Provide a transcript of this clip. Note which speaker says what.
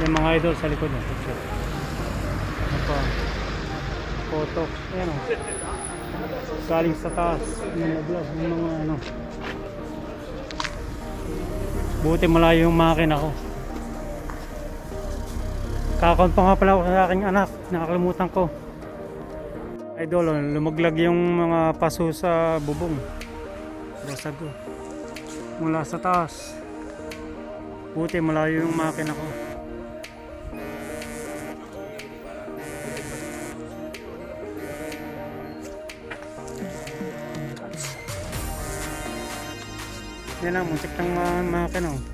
Speaker 1: Yung mga idol sa likod ng picture. Ano pa? Photo. Ayan o. Galing sa taas. Yung vlog. Yung mga ano. Buti malayo yung makina ko. Kakount pa nga pala ako sa aking anak. Nakakalimutan ko. Idol, lumaglag yung mga paso sa bubong. Basag ko. Mula sa taas. Buti malayo yung makina ko. Yan lang, muntik ng makina.